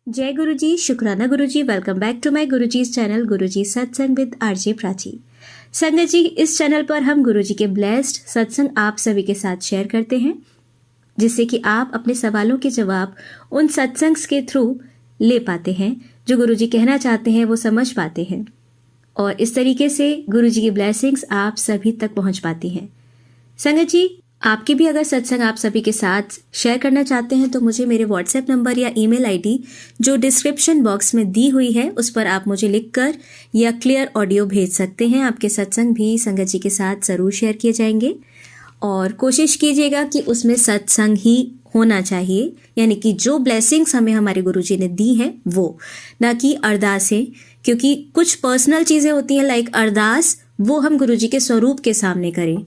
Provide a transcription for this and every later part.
जय गुरुजी, शुक्राना Guruji. Welcome back to my Guruji's channel Guruji Satsang with RJ Prachi. संगत जी, इस चैनल पर हम गुरुजी के ब्लेस्ड सत्संग आप सभी के साथ शेयर करते हैं, जिससे कि आप अपने सवालों के जवाब उन सत्संग्स के थ्रू ले पाते हैं जो गुरुजी कहना चाहते हैं, वो समझ पाते हैं और इस तरीके से गुरुजी की ब्लेसिंग्स आप सभी तक पहुंच पाती हैं। संगत जी, आपके भी अगर सत्संग आप सभी के साथ शेयर करना चाहते हैं तो मुझे मेरे व्हाट्सएप नंबर या ईमेल आईडी जो डिस्क्रिप्शन बॉक्स में दी हुई है उस पर आप मुझे लिखकर या क्लियर ऑडियो भेज सकते हैं। आपके सत्संग भी संगत जी के साथ ज़रूर शेयर किए जाएंगे और कोशिश कीजिएगा कि उसमें सत्संग ही होना चाहिए, यानी कि जो ब्लेसिंग्स हमें हमारे गुरुजी ने दी हैं वो, ना कि अरदासें, क्योंकि कुछ पर्सनल चीज़ें होती हैं लाइक अरदास, वो हम गुरुजी के स्वरूप के सामने करें,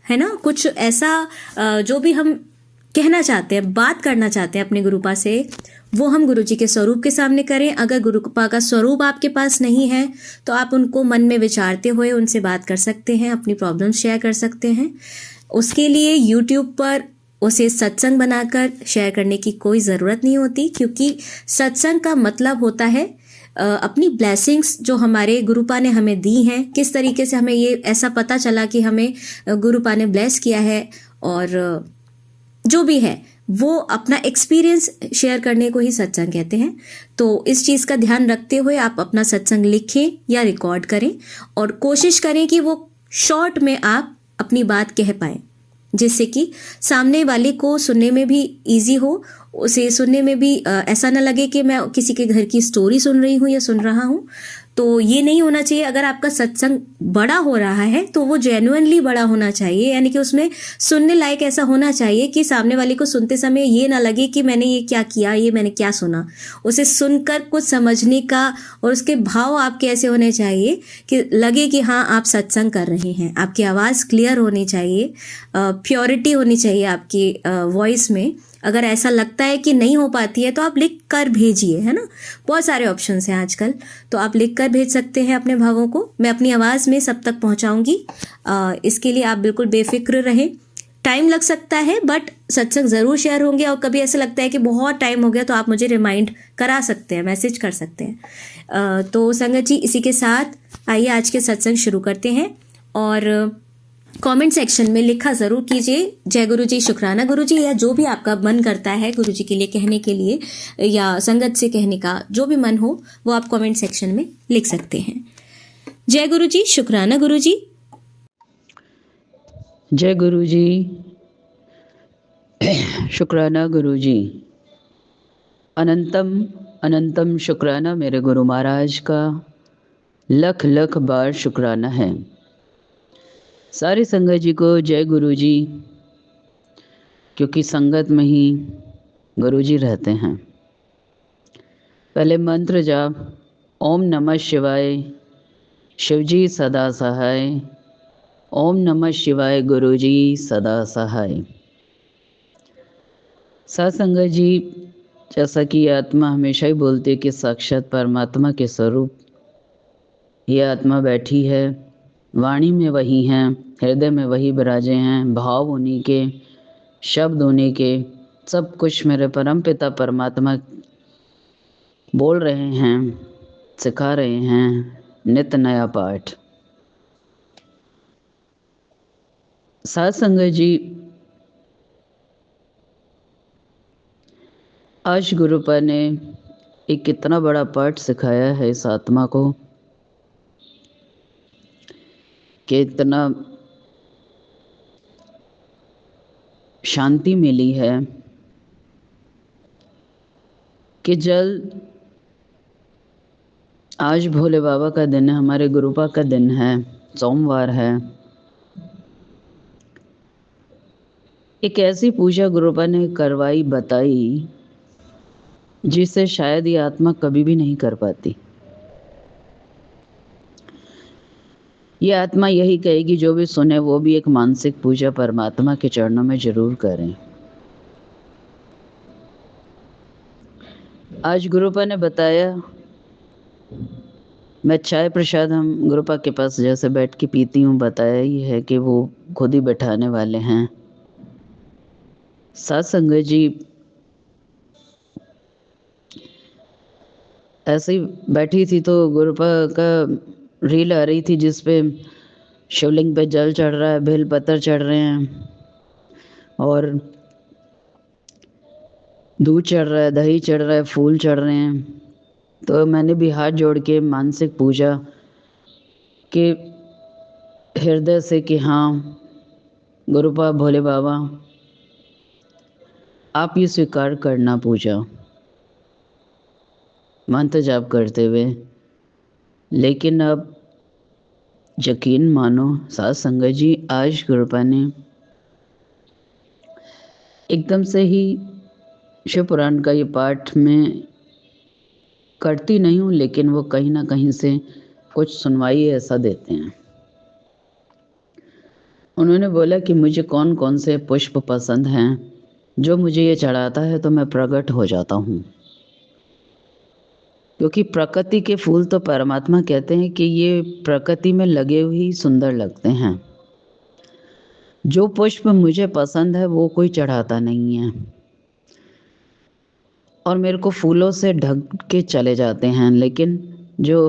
है ना। कुछ ऐसा जो भी हम कहना चाहते हैं, बात करना चाहते हैं अपने गुरुपा से, वो हम गुरुजी के स्वरूप के सामने करें। अगर गुरुपा का स्वरूप आपके पास नहीं है तो आप उनको मन में विचारते हुए उनसे बात कर सकते हैं, अपनी प्रॉब्लम शेयर कर सकते हैं। उसके लिए यूट्यूब पर उसे सत्संग बनाकर शेयर करने की कोई ज़रूरत नहीं होती, क्योंकि सत्संग का मतलब होता है अपनी ब्लेसिंग्स जो हमारे गुरुपा ने हमें दी हैं, किस तरीके से हमें ये ऐसा पता चला कि हमें गुरुपा ने ब्लेस किया है, और जो भी है वो अपना एक्सपीरियंस शेयर करने को ही सत्संग कहते हैं। तो इस चीज़ का ध्यान रखते हुए आप अपना सत्संग लिखें या रिकॉर्ड करें और कोशिश करें कि वो शॉर्ट में आप अपनी बात कह पाएं, जिससे कि सामने वाले को सुनने में भी इजी हो, उसे सुनने में भी ऐसा ना लगे कि मैं किसी के घर की स्टोरी सुन रही हूँ या सुन रहा हूँ। तो ये नहीं होना चाहिए। अगर आपका सत्संग बड़ा हो रहा है तो वो जेन्युइनली बड़ा होना चाहिए, यानी कि उसमें सुनने लायक ऐसा होना चाहिए कि सामने वाले को सुनते समय ये ना लगे कि मैंने ये क्या किया, ये मैंने क्या सुना। उसे सुनकर कुछ समझने का और उसके भाव आपके ऐसे होने चाहिए कि लगे कि हाँ आप सत्संग कर रहे हैं। आपकी आवाज़ क्लियर होनी चाहिए, प्योरिटी होनी चाहिए आपकी वॉइस में। अगर ऐसा लगता है कि नहीं हो पाती है तो आप लिख कर भेजिए, है ना। बहुत सारे ऑप्शंस हैं आजकल, तो आप लिख कर भेज सकते हैं अपने भावों को। मैं अपनी आवाज़ में सब तक पहुंचाऊंगी। इसके लिए आप बिल्कुल बेफिक्र रहें। टाइम लग सकता है बट सत्संग ज़रूर शेयर होंगे, और कभी ऐसा लगता है कि बहुत टाइम हो गया तो आप मुझे रिमाइंड करा सकते हैं, मैसेज कर सकते हैं। तो संगत जी, इसी के साथ आइए आज के सत्संग शुरू करते हैं। और कमेंट सेक्शन में लिखा ज़रूर कीजिए जय गुरु जी, शुक्राना गुरु जी, या जो भी आपका मन करता है गुरु जी के लिए कहने के लिए या संगत से कहने का जो भी मन हो वो आप कमेंट सेक्शन में लिख सकते हैं। जय गुरु जी, शुक्राना गुरु जी। जय गुरु जी, शुक्राना गुरु जी। अनंतम अनंतम शुक्राना मेरे गुरु महाराज का, लख लख बार शुक्राना है। सारी संगत जी को जय गुरु जी, क्योंकि संगत में ही गुरु जी रहते हैं। पहले मंत्र जाप, ओम नमः शिवाय, शिवजी सदा सहाय। ओम नमः शिवाय, गुरु जी सदा सहाय। सत्संगत जी, जैसा कि आत्मा हमेशा ही बोलती है कि साक्षात परमात्मा के स्वरूप ये आत्मा बैठी है, वाणी में वही हैं, हृदय में वही विराजे हैं, भाव उन्हीं के, शब्द उन्हीं के, सब कुछ मेरे परम पिता परमात्मा बोल रहे हैं, सिखा रहे हैं, नित्य नया पाठ। साथ संगत जी, आज गुरुपा ने एक कितना बड़ा पाठ सिखाया है इस आत्मा को कि इतना शांति मिली है कि जल आज भोले बाबा का दिन है, हमारे गुरुपा का दिन है, सोमवार है। एक ऐसी पूजा गुरुपा ने करवाई, बताई, जिसे शायद ये आत्मा कभी भी नहीं कर पाती। ये आत्मा यही कहेगी, जो भी सुने वो भी एक मानसिक पूजा परमात्मा के चरणों में जरूर करें। आज गुरुपा ने बताया, मैं चाय प्रसाद हम गुरुपा के पास जैसे बैठ के पीती हूँ, बताया ही है कि वो खुद ही बैठाने वाले हैं। साथ संगत जी, ऐसे ही बैठी थी तो गुरुपा का रील आ रही थी जिस पे शिवलिंग पे जल चढ़ रहा है, बेलपत्र चढ़ रहे हैं और दूध चढ़ रहा है, दही चढ़ रहा है, फूल चढ़ रहे हैं। तो मैंने भी हाथ जोड़ के मानसिक पूजा कि हृदय से कि हाँ गुरुपा भोले बाबा आप ये स्वीकार करना पूजा, मंत्र जाप करते हुए। लेकिन अब यकीन मानो साथ संगत जी, आज गुरुपा ने एकदम से ही शिव पुराण का ये पाठ में करती नहीं हूँ, लेकिन वो कहीं ना कहीं से कुछ सुनवाई ऐसा देते हैं। उन्होंने बोला कि मुझे कौन कौन से पुष्प पसंद हैं, जो मुझे ये चढ़ाता है तो मैं प्रकट हो जाता हूँ। क्योंकि प्रकृति के फूल तो परमात्मा कहते हैं कि ये प्रकृति में लगे हुए ही सुंदर लगते हैं। जो पुष्प मुझे पसंद है वो कोई चढ़ाता नहीं है और मेरे को फूलों से ढक के चले जाते हैं। लेकिन जो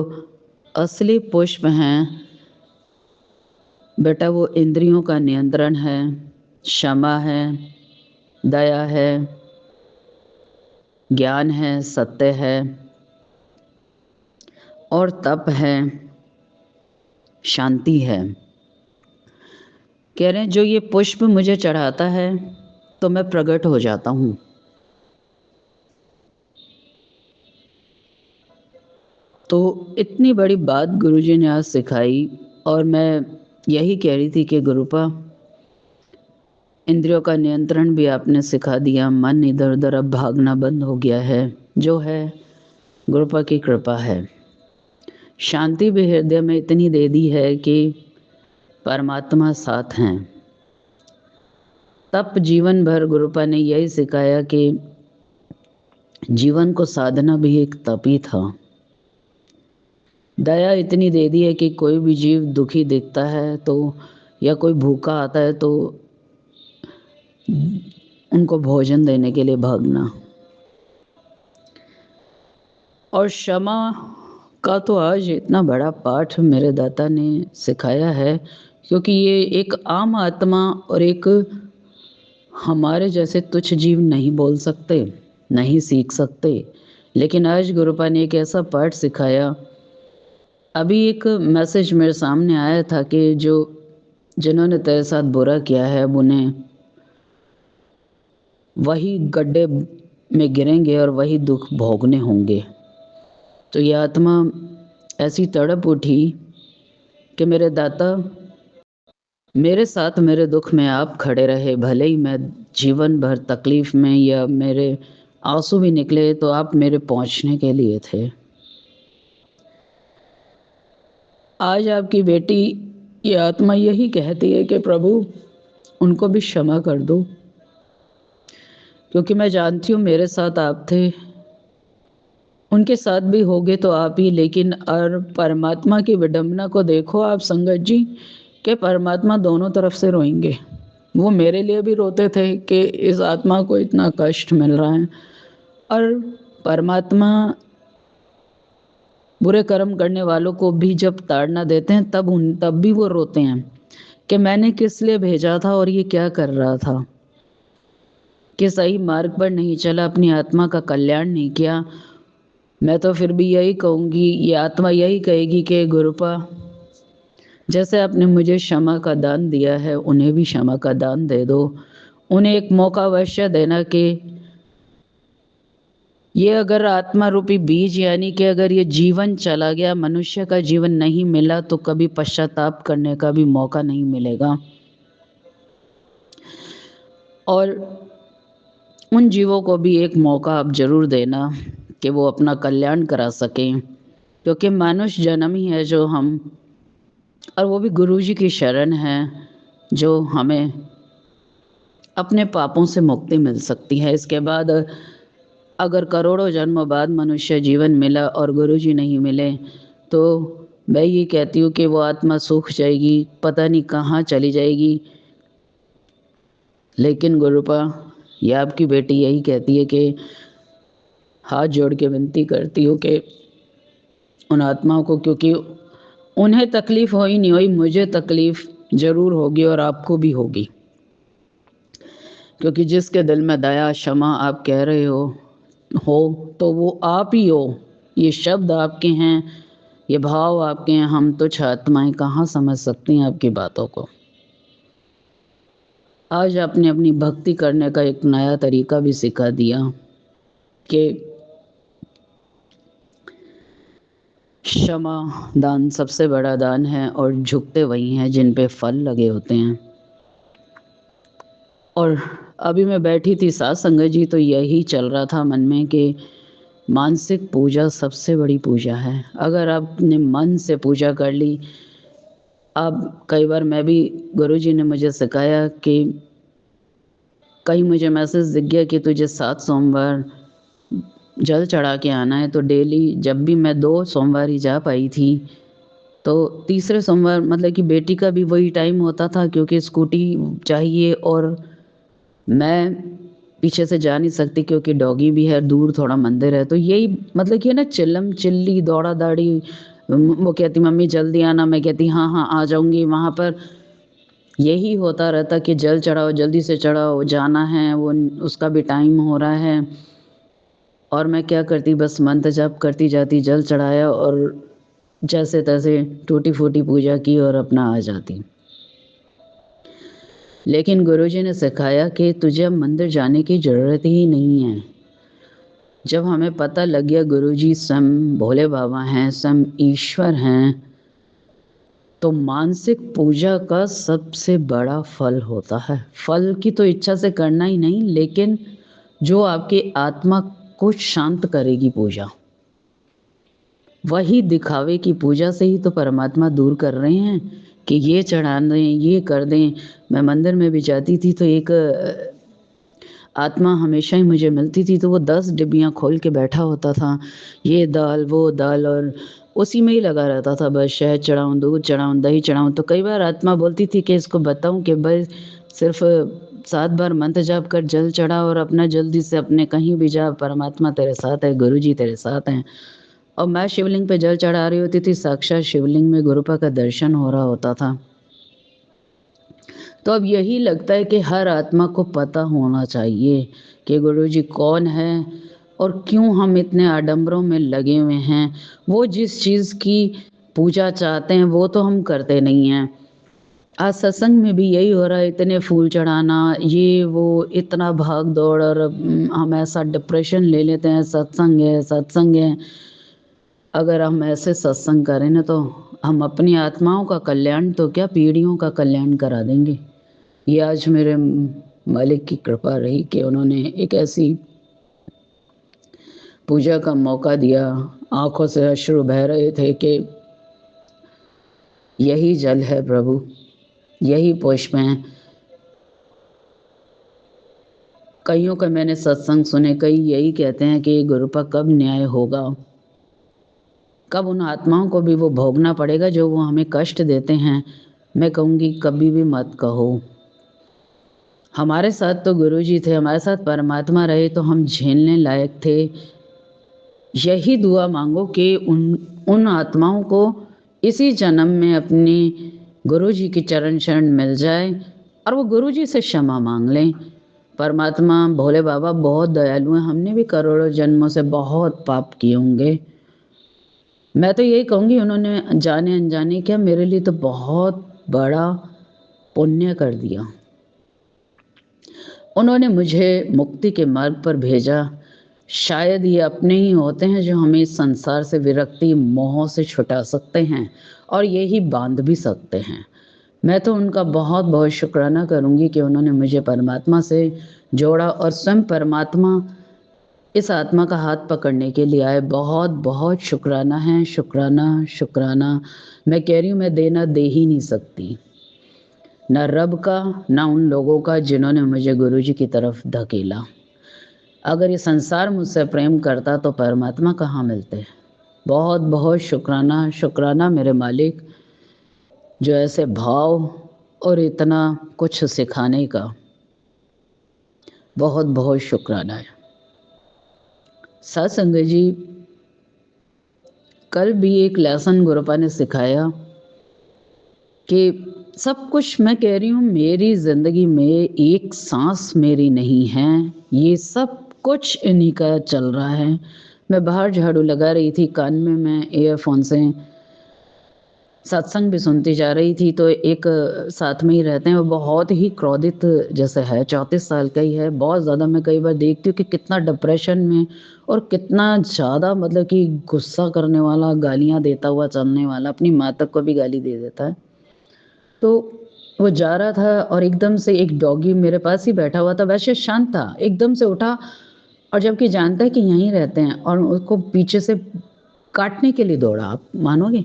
असली पुष्प हैं बेटा, वो इंद्रियों का नियंत्रण है, क्षमा है, दया है, ज्ञान है, सत्य है और तप है, शांति है। कह रहे हैं जो ये पुष्प मुझे चढ़ाता है तो मैं प्रकट हो जाता हूँ। तो इतनी बड़ी बात गुरुजी ने आज सिखाई और मैं यही कह रही थी कि गुरुपा इंद्रियों का नियंत्रण भी आपने सिखा दिया, मन इधर उधर अब भागना बंद हो गया है, जो है गुरुपा की कृपा है। शांति भी हृदय में इतनी दे दी है कि परमात्मा साथ हैं। तप जीवन भर गुरुपा ने यही सिखाया कि जीवन को साधना भी एक तप ही था। दया इतनी दे दी है कि कोई भी जीव दुखी दिखता है तो या कोई भूखा आता है तो उनको भोजन देने के लिए भागना। और क्षमा का तो आज इतना बड़ा पाठ मेरे दाता ने सिखाया है, क्योंकि ये एक आम आत्मा और एक हमारे जैसे तुच्छ जीव नहीं बोल सकते, नहीं सीख सकते। लेकिन आज गुरुपा ने एक ऐसा पाठ सिखाया। अभी एक मैसेज मेरे सामने आया था कि जिन्होंने तेरे साथ बुरा किया है अब उन्हें वही गड्ढे में गिरेंगे और वही दुख भोगने होंगे। तो ये आत्मा ऐसी तड़प उठी कि मेरे दाता मेरे साथ मेरे दुख में आप खड़े रहे, भले ही मैं जीवन भर तकलीफ में या मेरे आंसू भी निकले तो आप मेरे पहुंचने के लिए थे। आज आपकी बेटी ये आत्मा यही कहती है कि प्रभु उनको भी क्षमा कर दो, क्योंकि मैं जानती हूँ मेरे साथ आप थे, उनके साथ भी होगे तो आप ही। लेकिन और परमात्मा की विडंबना को देखो आप संगत जी, कि परमात्मा दोनों तरफ से रोएंगे। वो मेरे लिए भी रोते थे कि इस आत्मा को इतना कष्ट मिल रहा है, और परमात्मा बुरे कर्म करने वालों को भी जब ताड़ना देते हैं तब भी वो रोते हैं कि मैंने किस लिए भेजा था और ये क्या कर रहा था, कि सही मार्ग पर नहीं चला, अपनी आत्मा का कल्याण नहीं किया। मैं तो फिर भी यही कहूँगी, ये आत्मा यही कहेगी कि गुरुपा जैसे आपने मुझे क्षमा का दान दिया है उन्हें भी क्षमा का दान दे दो। उन्हें एक मौका अवश्य देना कि ये अगर आत्मा रूपी बीज, यानी कि अगर ये जीवन चला गया, मनुष्य का जीवन नहीं मिला, तो कभी पश्चाताप करने का भी मौका नहीं मिलेगा। और उन जीवों को भी एक मौका आप जरूर देना कि वो अपना कल्याण करा सकें, क्योंकि मनुष्य जन्म ही है जो हम, और वो भी गुरुजी की शरण है जो हमें अपने पापों से मुक्ति मिल सकती है। इसके बाद अगर करोड़ों जन्मों बाद मनुष्य जीवन मिला और गुरुजी नहीं मिले तो मैं ये कहती हूँ कि वो आत्मा सूख जाएगी, पता नहीं कहाँ चली जाएगी। लेकिन गुरुपा ये आपकी बेटी यही कहती है कि हाथ जोड़ के विनती करती हूँ कि उन आत्माओं को, क्योंकि उन्हें तकलीफ हो ही नहीं हुई, मुझे तकलीफ जरूर होगी और आपको भी होगी, क्योंकि जिसके दिल में दया क्षमा आप कह रहे हो तो वो आप ही हो। ये शब्द आपके हैं, ये भाव आपके हैं। हम तुच्छ आत्माएं कहाँ समझ सकती हैं आपकी बातों को। आज आपने अपनी भक्ति करने का एक नया तरीका भी सिखा दिया कि क्षमा दान सबसे बड़ा दान है और झुकते वही हैं जिन पे फल लगे होते हैं। और अभी मैं बैठी थी साथ संगत जी, तो यही चल रहा था मन में कि मानसिक पूजा सबसे बड़ी पूजा है। अगर आपने मन से पूजा कर ली, अब कई बार मैं भी, गुरुजी ने मुझे सिखाया कि कहीं मुझे मैसेज दिख गया कि तुझे 7 सोमवार जल चढ़ा के आना है, तो डेली जब भी मैं 2 सोमवार ही जा पाई थी, तो तीसरे सोमवार मतलब कि बेटी का भी वही टाइम होता था, क्योंकि स्कूटी चाहिए और मैं पीछे से जा नहीं सकती क्योंकि डॉगी भी है, दूर थोड़ा मंदिर है। तो यही मतलब कि ना चिल्लम चिल्ली दौड़ा दाड़ी, वो कहती मम्मी जल्दी आना, मैं कहती हाँ हाँ आ जाऊंगी। वहाँ पर यही होता रहता कि जल चढ़ाओ, जल्दी से चढ़ाओ, जाना है, वो उसका भी टाइम हो रहा है। और मैं क्या करती, बस मंत्र जाप करती जाती, जल चढ़ाया और जैसे तैसे टूटी फूटी पूजा की और अपना आ जाती। लेकिन गुरुजी ने सिखाया कि तुझे अब मंदिर जाने की ज़रूरत ही नहीं है। जब हमें पता लग गया गुरुजी स्वयं भोले बाबा हैं, स्वयं ईश्वर हैं, तो मानसिक पूजा का सबसे बड़ा फल होता है। फल की तो इच्छा से करना ही नहीं, लेकिन जो आपकी आत्मा को शांत करेगी पूजा, वही दिखावे की पूजा से ही तो परमात्मा दूर कर रहे हैं कि ये चढ़ा दें, ये कर दें। मैं मंदिर में भी जाती थी तो एक आत्मा हमेशा ही मुझे मिलती थी, तो वो 10 डिब्बियाँ खोल के बैठा होता था, ये दाल वो दाल, और उसी में ही लगा रहता था, बस शहद चढ़ाऊँ, दूध चढ़ाऊँ, दही चढ़ाऊँ। तो कई बार आत्मा बोलती थी कि इसको बताऊँ कि भाई सिर्फ 7 बार मंत्र जाप कर जल चढ़ा और अपना जल्दी से अपने कहीं भी जा, परमात्मा तेरे साथ है, गुरुजी तेरे साथ हैं। और मैं शिवलिंग पे जल चढ़ा रही होती थी, साक्षात शिवलिंग में गुरुपा का दर्शन हो रहा होता था। तो अब यही लगता है कि हर आत्मा को पता होना चाहिए कि गुरुजी कौन है और क्यों हम इतने आडंबरों में लगे हुए हैं। वो जिस चीज़ की पूजा चाहते हैं वो तो हम करते नहीं हैं। आज सत्संग में भी यही हो रहा है, इतने फूल चढ़ाना, ये वो, इतना भाग दौड़, और हम ऐसा डिप्रेशन ले लेते हैं, सत्संग है सत्संग है। अगर हम ऐसे सत्संग करें ना, तो हम अपनी आत्माओं का कल्याण तो क्या, पीढ़ियों का कल्याण करा देंगे। ये आज मेरे मालिक की कृपा रही कि उन्होंने एक ऐसी पूजा का मौका दिया। आंखों से अश्रु बह रहे थे कि यही जल है प्रभु, यही पुष्प हैं। कईयों का मैंने सत्संग सुने, कई यही कहते हैं कि गुरुपा कब न्याय होगा, कब उन आत्माओं को भी वो भोगना पड़ेगा जो वो हमें कष्ट देते हैं। मैं कहूँगी कभी भी मत कहो। हमारे साथ तो गुरुजी थे, हमारे साथ परमात्मा रहे, तो हम झेलने लायक थे। यही दुआ मांगो कि उन आत्माओं को इसी जन्म में अपनी गुरुजी की चरण शरण मिल जाए और वो गुरुजी से क्षमा मांग लें। परमात्मा भोले बाबा बहुत दयालु हैं, हमने भी करोड़ों जन्मों से बहुत पाप किए होंगे। मैं तो यही कहूँगी, उन्होंने जाने अनजाने क्या मेरे लिए तो बहुत बड़ा पुण्य कर दिया। उन्होंने मुझे मुक्ति के मार्ग पर भेजा। शायद ये अपने ही होते हैं जो हमें इस संसार से विरक्ति मोह से छुटा सकते हैं और यही बांध भी सकते हैं। मैं तो उनका बहुत बहुत शुक्राना करूँगी कि उन्होंने मुझे परमात्मा से जोड़ा और स्वयं परमात्मा इस आत्मा का हाथ पकड़ने के लिए आए। बहुत बहुत शुक्राना है, शुक्राना शुक्राना। मैं कह रही हूँ, मैं देना दे ही नहीं सकती, न रब का न उन लोगों का जिन्होंने मुझे गुरुजी की तरफ धकेला। अगर ये संसार मुझसे प्रेम करता तो परमात्मा कहाँ मिलते। बहुत बहुत शुक्राना शुक्राना मेरे मालिक, जो ऐसे भाव और इतना कुछ सिखाने का बहुत बहुत शुक्राना है। सत्संग जी, कल भी एक लेसन गुरुपा ने सिखाया कि सब कुछ, मैं कह रही हूँ मेरी ज़िंदगी में एक सांस मेरी नहीं है, ये सब कुछ इन्हीं का चल रहा है। मैं बाहर झाड़ू लगा रही थी, कान में मैं ईयरफोन से सत्संग भी सुनती जा रही थी, तो एक साथ में ही रहते हैं, वो बहुत ही क्रोधित जैसे है, 34 साल का ही है। बहुत ज़्यादा मैं कई बार देखती हूँ कि कितना डिप्रेशन में और कितना ज़्यादा मतलब कि गुस्सा करने वाला, गालियाँ देता हुआ चलने वाला, अपनी माँ तक को भी गाली दे देता है। तो वो जा रहा था और एकदम से एक डॉगी मेरे पास ही बैठा हुआ था, वैसे शांत था, एकदम से उठा और जबकि जानता है कि यहीं रहते हैं, और उसको पीछे से काटने के लिए दौड़ा। आप मानोगे?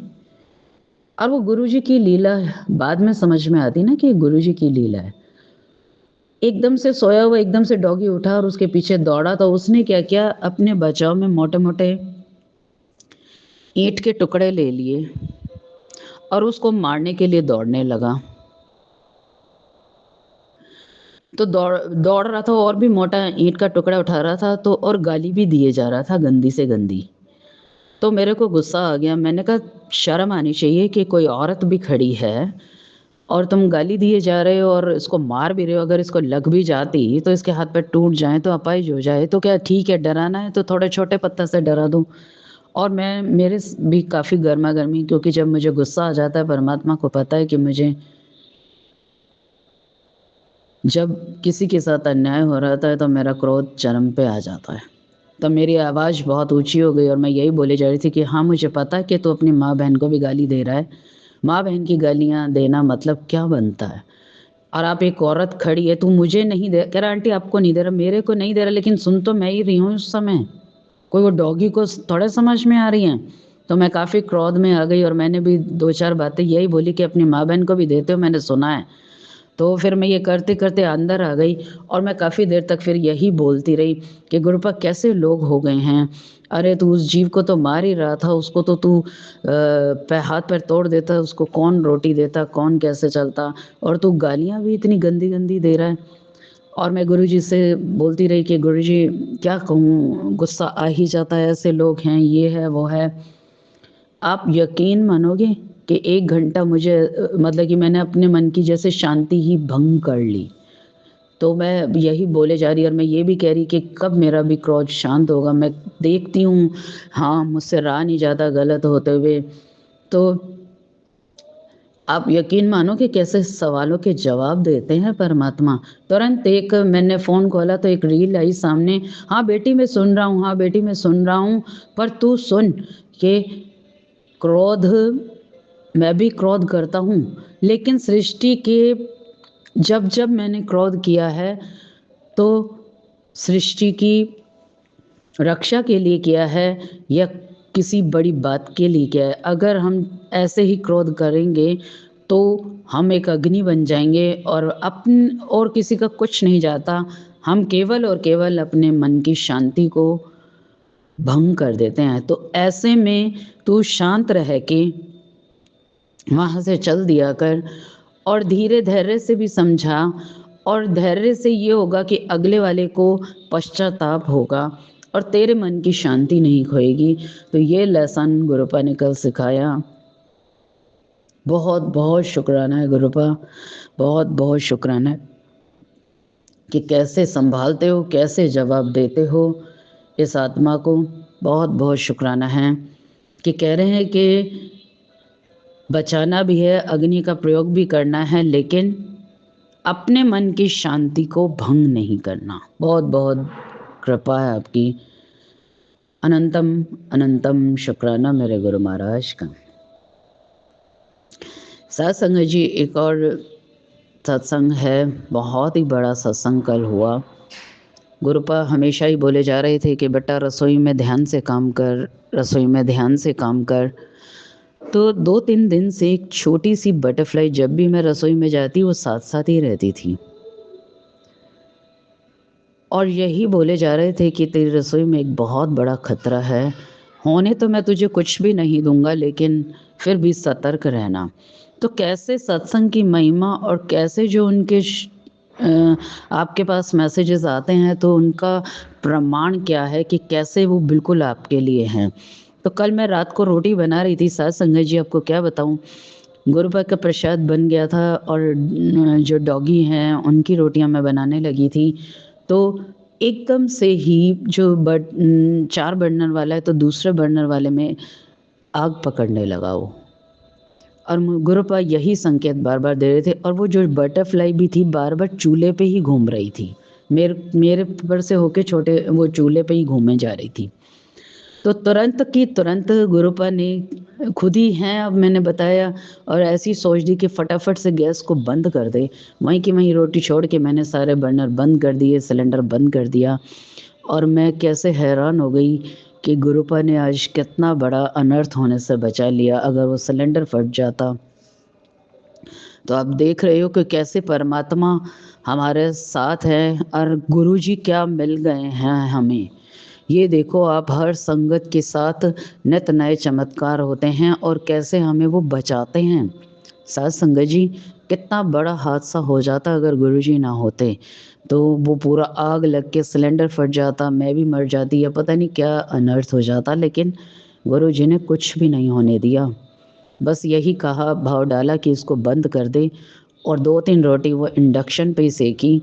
और वो गुरुजी की लीला बाद में समझ में आती ना कि गुरुजी की लीला है। एकदम से सोया हुआ एकदम से डॉगी उठा और उसके पीछे दौड़ा, तो उसने क्या किया, अपने बचाव में मोटे-मोटे ईंट के टुकड़े ले लिए और उसको मारने के लिए दौड़ने लगा। तो दौड़ रहा था और भी मोटा ईंट का टुकड़ा उठा रहा था, तो और गाली भी दिए जा रहा था, गंदी से गंदी। तो मेरे को गुस्सा आ गया, मैंने कहा शर्म आनी चाहिए कि कोई औरत भी खड़ी है और तुम गाली दिए जा रहे हो और इसको मार भी रहे हो। अगर इसको लग भी जाती तो इसके हाथ पैर टूट जाएँ, तो अपाहिज हो जाए, तो क्या ठीक है, डराना है तो थोड़े छोटे पत्थर से डरा दूँ। और मैं मेरे भी काफ़ी गर्मा-गर्मी, क्योंकि जब मुझे गुस्सा आ जाता है, परमात्मा को पता है कि मुझे जब किसी के साथ अन्याय हो रहा था तो मेरा क्रोध चरम पे आ जाता है। तब मेरी आवाज़ बहुत ऊँची हो गई और मैं यही बोले जा रही थी कि हाँ, मुझे पता है कि तू अपनी माँ-बहन को भी गाली दे रहा है। माँ-बहन की गालियाँ देना मतलब क्या बनता है? और आप एक औरत खड़ी है, तू मुझे नहीं दे, कह रहा आंटी आपको नहीं दे रहा, मेरे को नहीं दे रहा, लेकिन सुन तो मैं ही रही हूँ उस समय। कोई वो डॉगी को थोड़ा समझ में आ रही हैं। तो मैं काफ़ी क्रोध में आ गई और मैंने भी 2-4 बातें यही बोली कि अपनी माँ-बहन को भी देते हो, मैंने सुना है। तो फिर मैं ये करते-करते अंदर आ गई और मैं काफ़ी देर तक फिर यही बोलती रही कि गुरुपा कैसे लोग हो गए हैं। अरे तू उस जीव को तो मार ही रहा था, उसको तो तू हाथ पैर तोड़ देता, उसको कौन रोटी देता, कौन कैसे चलता, और तू गालियाँ भी इतनी गंदी-गंदी दे रहा है। और मैं गुरुजी से बोलती रही कि गुरुजी क्या कहूँ, गुस्सा आ ही जाता है, ऐसे लोग हैं, ये है, वो है। आप यकीन मानोगे कि 1 घंटा मुझे मतलब कि मैंने अपने मन की जैसे शांति ही भंग कर ली। तो मैं यही बोले जा रही और मैं ये भी कह रही कि कब मेरा भी क्रोध शांत होगा। मैं देखती हूँ, हाँ, मुझसे रहा नहीं जाता गलत होते हुए। तो आप यकीन मानो कि कैसे सवालों के जवाब देते हैं परमात्मा। तुरंत एक मैंने फ़ोन खोला तो एक रील आई सामने, हाँ बेटी मैं सुन रहा हूँ, हाँ बेटी मैं सुन रहा हूँ, पर तू सुन कि क्रोध, मैं भी क्रोध करता हूँ, लेकिन सृष्टि के जब मैंने क्रोध किया है, तो सृष्टि की रक्षा के लिए किया है या किसी बड़ी बात के लिए किया है। अगर हम ऐसे ही क्रोध करेंगे, तो हम एक अग्नि बन जाएँगे और और किसी का कुछ नहीं जाता। हम केवल और केवल अपने मन की शांति को भंग कर देते हैं। तो ऐसे में तू शांत रह के वहाँ से चल दिया कर और धीरे धैर्य से भी समझा, और धैर्य से ये होगा कि अगले वाले को पश्चाताप होगा और तेरे मन की शांति नहीं खोएगी। तो ये लेसन गुरुपा ने कल सिखाया। बहुत बहुत शुक्राना है गुरुपा, बहुत बहुत शुक्राना है कि कैसे संभालते हो, कैसे जवाब देते हो इस आत्मा को। बहुत बहुत शुक्राना है कि कह रहे हैं कि बचाना भी है, अग्नि का प्रयोग भी करना है, लेकिन अपने मन की शांति को भंग नहीं करना। बहुत बहुत कृपा है आपकी। अनंतम अनंतम शुक्राना मेरे गुरु महाराज का। सत्संग जी, एक और सत्संग है, बहुत ही बड़ा सत्संग कल हुआ। गुरुपा हमेशा ही बोले जा रहे थे कि बेटा रसोई में ध्यान से काम कर, रसोई में ध्यान से काम कर। तो 2-3 दिन से एक छोटी सी बटरफ्लाई जब भी मैं रसोई में जाती वो साथ साथ ही रहती थी, और यही बोले जा रहे थे कि तेरी रसोई में एक बहुत बड़ा खतरा है, होने तो मैं तुझे कुछ भी नहीं दूंगा, लेकिन फिर भी सतर्क रहना। तो कैसे सत्संग की महिमा और कैसे जो उनके आपके पास मैसेजेस आते हैं, तो उनका प्रमाण क्या है कि कैसे वो बिल्कुल आपके लिए हैं। तो कल मैं रात को रोटी बना रही थी साथ संगत जी, आपको क्या बताऊं, गुरुपा का प्रसाद बन गया था और जो डॉगी हैं उनकी रोटियां मैं बनाने लगी थी। तो एकदम से ही जो 4 बर्नर वाला है तो दूसरे बर्नर वाले में आग पकड़ने लगा वो, और गुरुपा यही संकेत बार बार दे रहे थे, और वो जो बटरफ्लाई भी थी बार बार चूल्हे पे ही घूम रही थी, मेरे पर से होके छोटे वो चूल्हे पे ही घूमे जा रही थी। तो तुरंत की तुरंत गुरुपा ने खुद ही हैं, अब मैंने बताया, और ऐसी सोच दी कि फटाफट से गैस को बंद कर दे। वहीं की वहीं रोटी छोड़ के मैंने सारे बर्नर बंद कर दिए, सिलेंडर बंद कर दिया। और मैं कैसे हैरान हो गई कि गुरुपा ने आज कितना बड़ा अनर्थ होने से बचा लिया। अगर वो सिलेंडर फट जाता तो आप देख रहे हो कि कैसे परमात्मा हमारे साथ है, और गुरुजी क्या मिल गए हैं हमें। ये देखो आप, हर संगत के साथ नित नए चमत्कार होते हैं और कैसे हमें वो बचाते हैं। साथ संगत जी, कितना बड़ा हादसा हो जाता अगर गुरुजी ना होते, तो वो पूरा आग लग के सिलेंडर फट जाता, मैं भी मर जाती, या पता नहीं क्या अनर्थ हो जाता। लेकिन गुरुजी ने कुछ भी नहीं होने दिया, बस यही कहा, भाव डाला कि इसको बंद कर दे, और 2-3 रोटी वो इंडक्शन पे ही सेकी।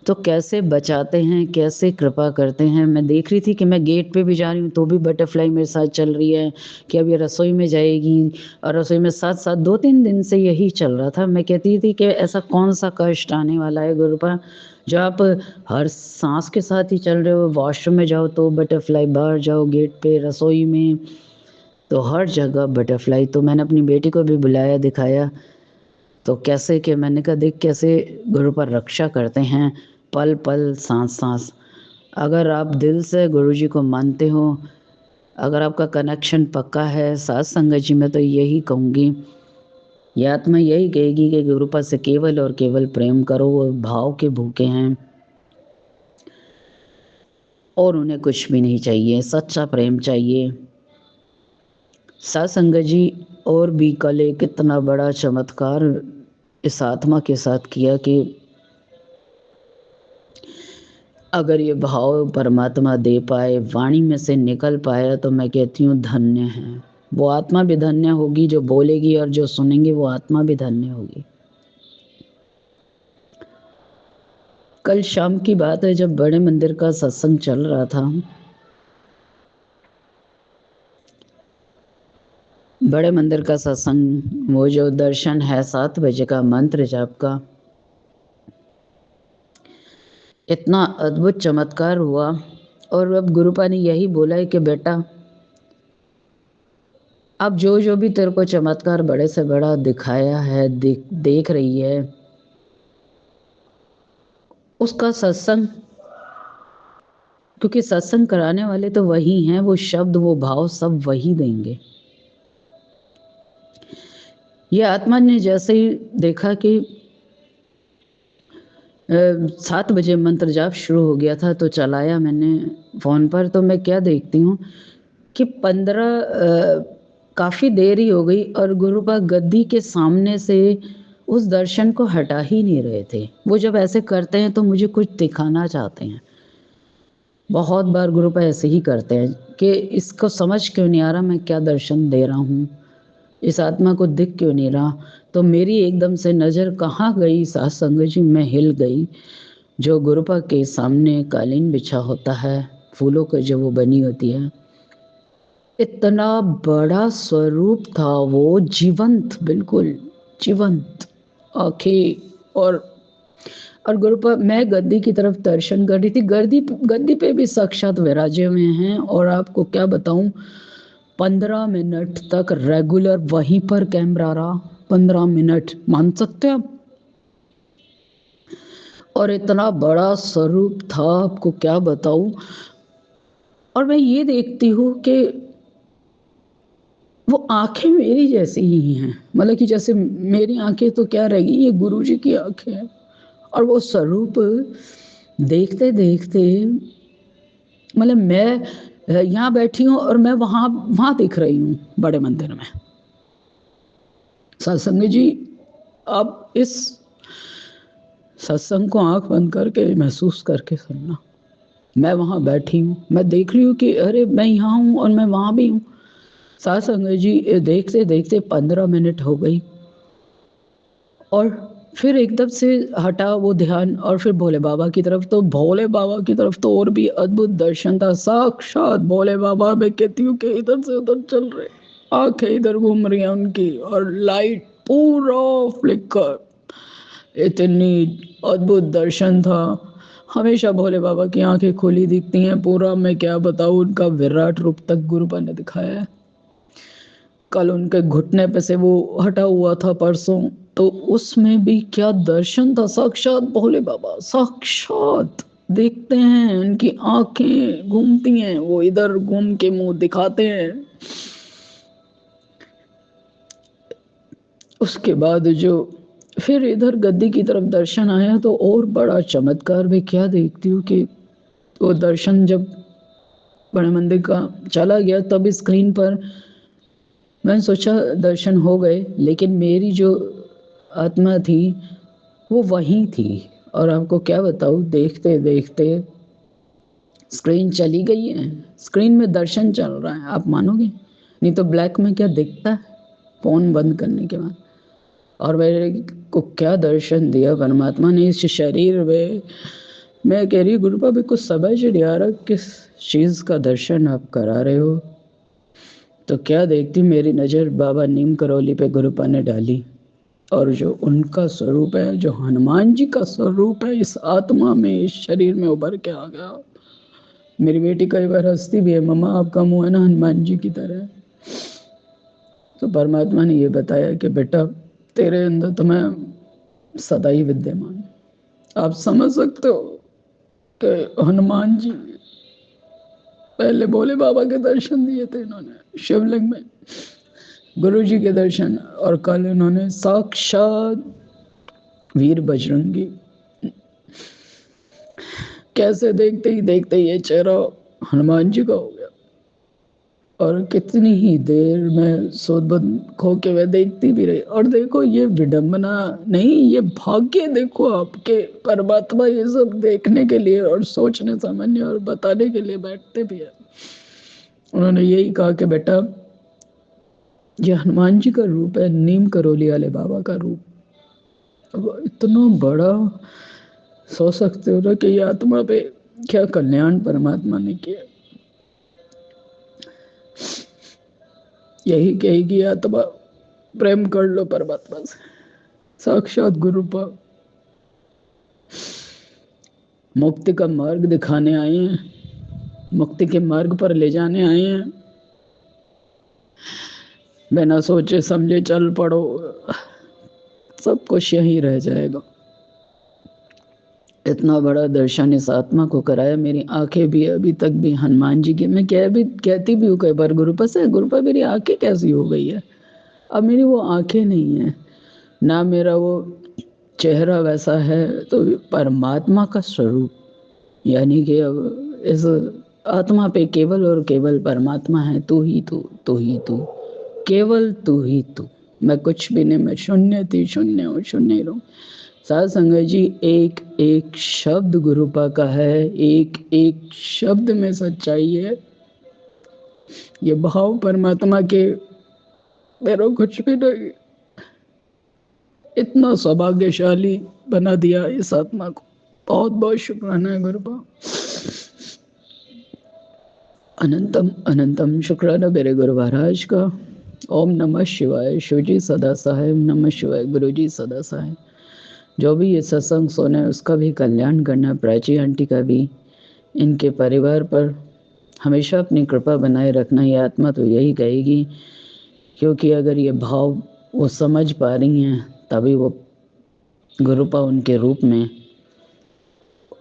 तो कैसे बचाते हैं, कैसे कृपा करते हैं। मैं देख रही थी कि मैं गेट पे भी जा रही हूँ तो भी बटरफ्लाई मेरे साथ चल रही है कि अब ये रसोई में जाएगी, और रसोई में साथ साथ 2-3 दिन से यही चल रहा था। मैं कहती थी कि ऐसा कौन सा कष्ट आने वाला है गुरुपा, जो आप हर सांस के साथ ही चल रहे हो। वॉशरूम में जाओ तो बटरफ्लाई, बाहर जाओ गेट पे, रसोई में, तो हर जगह बटरफ्लाई। तो मैंने अपनी बेटी को भी बुलाया, दिखाया, तो कैसे कि मैंने कहा देख कैसे गुरु पर रक्षा करते हैं, पल पल सांस सांस। अगर आप दिल से गुरुजी को मानते हो, अगर आपका कनेक्शन पक्का है साथ संगत जी, मैं तो यही कहूँगी, ये आत्मा यही कहेगी कि गुरु पर से केवल और केवल प्रेम करो। वो भाव के भूखे हैं और उन्हें कुछ भी नहीं चाहिए, सच्चा प्रेम चाहिए। साथ संगत जी, और भी कल एक इतना बड़ा चमत्कार इस आत्मा के साथ किया कि अगर ये भाव परमात्मा दे पाए, वाणी में से निकल पाया, तो मैं कहती हूँ धन्य है। वो आत्मा भी धन्य होगी जो बोलेगी, और जो सुनेंगे वो आत्मा भी धन्य होगी। कल शाम की बात है, जब बड़े मंदिर का सत्संग चल रहा था, बड़े मंदिर का सत्संग, वो जो दर्शन है 7 बजे का मंत्र जाप का, इतना अद्भुत चमत्कार हुआ। और अब गुरुपा ने यही बोला है कि बेटा, अब जो जो भी तेरे को चमत्कार बड़े से बड़ा दिखाया है, देख रही है, उसका सत्संग, क्योंकि सत्संग कराने वाले तो वही हैं, वो शब्द वो भाव सब वही देंगे। ये आत्मा ने जैसे ही देखा कि 7 बजे मंत्र जाप शुरू हो गया था, तो चलाया मैंने फ़ोन पर, तो मैं क्या देखती हूँ कि 15 काफ़ी देर ही हो गई और गुरुपा गद्दी के सामने से उस दर्शन को हटा ही नहीं रहे थे। वो जब ऐसे करते हैं तो मुझे कुछ दिखाना चाहते हैं। बहुत बार गुरुपा ऐसे ही करते हैं कि इसको समझ क्यों नहीं आ रहा मैं क्या दर्शन दे रहा हूँ, इस आत्मा को दिख क्यों नहीं रहा। तो मेरी एकदम से नज़र कहाँ गई साथ संगत जी, मैं हिल गई। जो गुरुपा के सामने कालीन बिछा होता है, फूलों की जो वो बनी होती है, इतना बड़ा स्वरूप था वो, जीवंत, बिल्कुल जीवंत आंखें। और गुरुपा, मैं गद्दी की तरफ दर्शन कर रही थी, गद्दी पे भी साक्षात विराजे हुए हैं। और आपको क्या बताऊं, 15 मिनट तक रेगुलर वहीं पर कैमरा रहा, 15 मिनट, मान सकते हैं आप। और इतना बड़ा स्वरूप था, आपको क्या बताऊं। और मैं ये देखती हूँ कि वो आंखें मेरी जैसी ही हैं, मतलब कि जैसे मेरी आंखें तो क्या रहेगी, ये गुरुजी की आंखें हैं। और वो स्वरूप देखते देखते, मतलब मैं यहाँ बैठी हूँ और मैं वहाँ दिख रही हूँ बड़े मंदिर में। सत्संग जी, अब इस सत्संग को आंख बंद करके महसूस करके सुनना। मैं वहाँ बैठी हूँ, मैं देख रही हूँ कि अरे मैं यहाँ हूँ और मैं वहाँ भी हूँ। साथ संगत जी ये देखते देखते 15 मिनट हो गई और फिर एकदम से हटा वो ध्यान और फिर भोले बाबा की तरफ। तो भोले बाबा की तरफ तो और भी अद्भुत दर्शन था। साक्षात भोले बाबा, मैं कहती हूँ कि इधर से उधर चल रहे, आंखें इधर घूम रही हैं उनकी और लाइट पूरा फ्लिकर। इतनी अद्भुत दर्शन था। हमेशा भोले बाबा की आंखें खुली दिखती हैं। पूरा मैं क्या बताऊं, उनका विराट रूप तक गुरुपा ने दिखाया है। कल उनके घुटने पे से वो हटा हुआ था परसों, तो उसमें भी क्या दर्शन था। साक्षात भोले बाबा, साक्षात देखते हैं, उनकी आंखें घूमती हैं, वो इधर घूम के मुंह दिखाते हैं। उसके बाद जो फिर इधर गद्दी की तरफ दर्शन आया तो और बड़ा चमत्कार भी क्या देखती हूँ कि वो दर्शन जब बड़े मंदिर का चला गया तब स्क्रीन पर मैंने सोचा दर्शन हो गए, लेकिन मेरी जो आत्मा थी वो वहीं थी। और आपको क्या बताऊँ, देखते देखते स्क्रीन चली गई है, स्क्रीन में दर्शन चल रहा है। आप मानोगे नहीं तो ब्लैक में क्या दिखता है फोन बंद करने के बाद। और मेरे को क्या दर्शन दिया परमात्मा ने इस शरीर में। मैं कह रही गुरुपा भी कुछ समझ नहीं आ रहा किस चीज़ का दर्शन आप करा रहे हो। तो क्या देखती मेरी नज़र बाबा नीम करौली पे गुरुपा ने डाली, और जो उनका स्वरूप है, जो हनुमान जी का स्वरूप है, इस आत्मा में, इस शरीर में उभर के आ गया। मेरी बेटी कई बार हंसती भी है, मम्मा आपका मुंह है ना हनुमान जी की तरह। तो परमात्मा ने ये बताया कि बेटा तेरे अंदर तो मैं सदा ही विद्यमान। आप समझ सकते हो कि हनुमान जी पहले भोले बाबा के दर्शन दिए थे इन्होंने शिवलिंग में, गुरु जी के दर्शन, और कल इन्होंने साक्षात वीर बजरंगी। कैसे देखते ही ये चेहरा हनुमान जी का हो गया। और कितनी ही देर में सोचबंद खो के वह देखती भी रही। और देखो ये विडंबना नहीं, ये भाग्य देखो आपके, परमात्मा ये सब देखने के लिए और सोचने समझने और बताने के लिए बैठते भी है। उन्होंने यही कहा कि बेटा ये हनुमान जी का रूप है, नीम करौली वाले बाबा का रूप। अब इतना बड़ा सोच सकते हो ना कि ये आत्मा पे क्या कल्याण परमात्मा ने किया। यही कहेगी आत्मा प्रेम कर लो परमात्मा से, साक्षात गुरु पर मुक्ति का मार्ग दिखाने आए हैं, मुक्ति के मार्ग पर ले जाने आए हैं। बिना सोचे समझे चल पड़ो, सब कुछ यहीं रह जाएगा। इतना बड़ा दर्शन इस आत्मा को कराया। मेरी आंखें भी अभी तक भी हनुमान जी की, मैं कहती भी हूँ कई बार गुरुपा से, गुरुपा मेरी आंखें कैसी हो गई है। अब मेरी वो आंखें नहीं है ना, मेरा वो चेहरा वैसा है। तो परमात्मा का स्वरूप, यानी कि अब इस आत्मा पे केवल और केवल परमात्मा है। तू ही तू, तू ही तू, केवल तू ही तू। मैं कुछ भी नहीं, मैं शून्य थी, शून्य हूँ, शून्य ही रहूँ। साध संगत जी एक एक शब्द गुरुपा का है, एक एक शब्द में सच्चाई है। ये भाव परमात्मा के, मेरा कुछ भी नहीं। इतना सौभाग्यशाली बना दिया इस आत्मा को। बहुत बहुत शुक्राना है गुरुपा। अनंतम अनंतम शुक्राना मेरे गुरु महाराज का। ओम नमः शिवाय। शिव जी सदा सहाय। नमः शिवाय। गुरु जी सदा सहाय। जो भी ये सत्संग सुने उसका भी कल्याण करना, प्राची आंटी का भी, इनके परिवार पर हमेशा अपनी कृपा बनाए रखना। ये आत्मा तो यही कहेगी, क्योंकि अगर ये भाव वो समझ पा रही हैं तभी वो गुरुपा उनके रूप में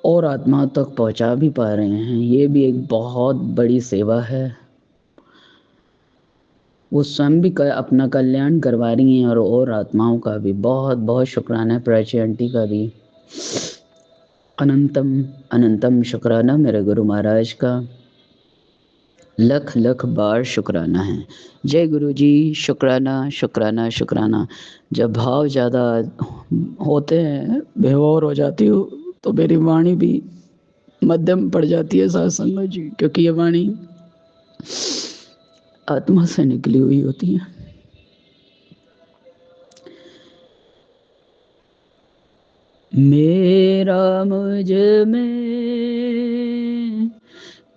और आत्माओं तक पहुंचा भी पा रहे हैं। ये भी एक बहुत बड़ी सेवा है। वो स्वयं भी अपना कल्याण करवा रही हैं और आत्माओं का भी बहुत बहुत शुक्राना है। प्राची आंटी का भी अनंतम अनंतम शुक्राना मेरे गुरु महाराज का। लख लख बार शुक्राना है। जय गुरु जी। शुक्राना शुक्राना शुक्राना। जब भाव ज़्यादा होते हैं, बेहोर हो जाती हूँ, तो मेरी वाणी भी मध्यम पड़ जाती है साथ संगत जी, क्योंकि ये वाणी आत्मा से निकली हुई होती हैं। मेरा मुझ में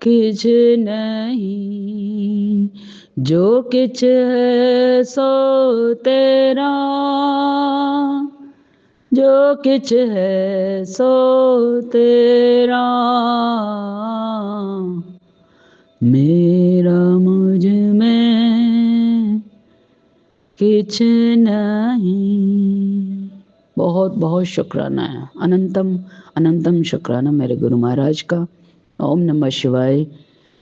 किछ नहीं, जो किछ है सो तेरा, जो किछ है सो तेरा। मेरा मुझ में किछ नहीं। बहुत बहुत शुक्राना है, अनंतम अनंतम शुक्राना मेरे गुरु महाराज का। ओम नमः शिवाय।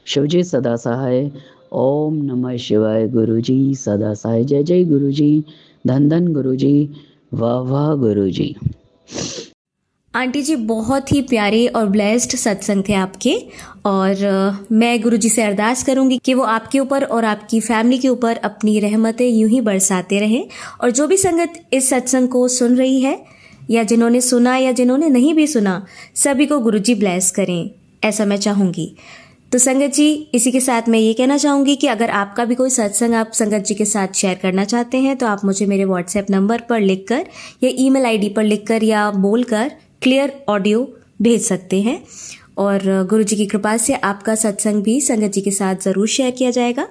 शिवजी सदा सहाय। ओम नमः शिवाय। गुरु जी सदा सहाय। जय जय गुरु जी। धन धन गुरु जी। वाह वाह गुरु जी। आंटी जी बहुत ही प्यारे और ब्लेस्ड सत्संग थे आपके, और मैं गुरुजी से अरदास करूंगी कि वो आपके ऊपर और आपकी फैमिली के ऊपर अपनी रहमतें यूं ही बरसाते रहें। और जो भी संगत इस सत्संग को सुन रही है, या जिन्होंने सुना या जिन्होंने नहीं भी सुना, सभी को गुरुजी ब्लेस करें, ऐसा मैं चाहूँगी। तो संगत जी, इसी के साथ मैं ये कहना चाहूँगी कि अगर आपका भी कोई सत्संग आप संगत जी के साथ शेयर करना चाहते हैं तो आप मुझे मेरे व्हाट्सएप नंबर पर लिखकर या ईमेल आईडी पर लिखकर या बोलकर क्लियर ऑडियो भेज सकते हैं, और गुरुजी की कृपा से आपका सत्संग भी संगत जी के साथ ज़रूर शेयर किया जाएगा।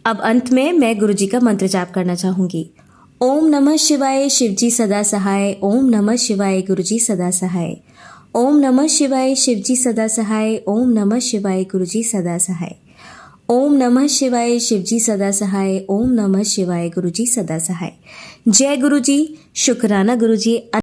अब अंत में मैं गुरुजी का मंत्र जाप करना चाहूँगी। ओम नमः शिवाय, शिवजी सदा सहाय। ओम नमः शिवाय, गुरुजी सदा सहाय। ओम नमः शिवाय, शिवजी सदा सहाय। ओम नमः शिवाय, गुरुजी सदा सहाय। ओम नमः शिवाय, शिवजी सदा सहाय। ओम नमः शिवाय, गुरुजी सदा सहाय। जय गुरुजी। शुक्राना गुरुजी।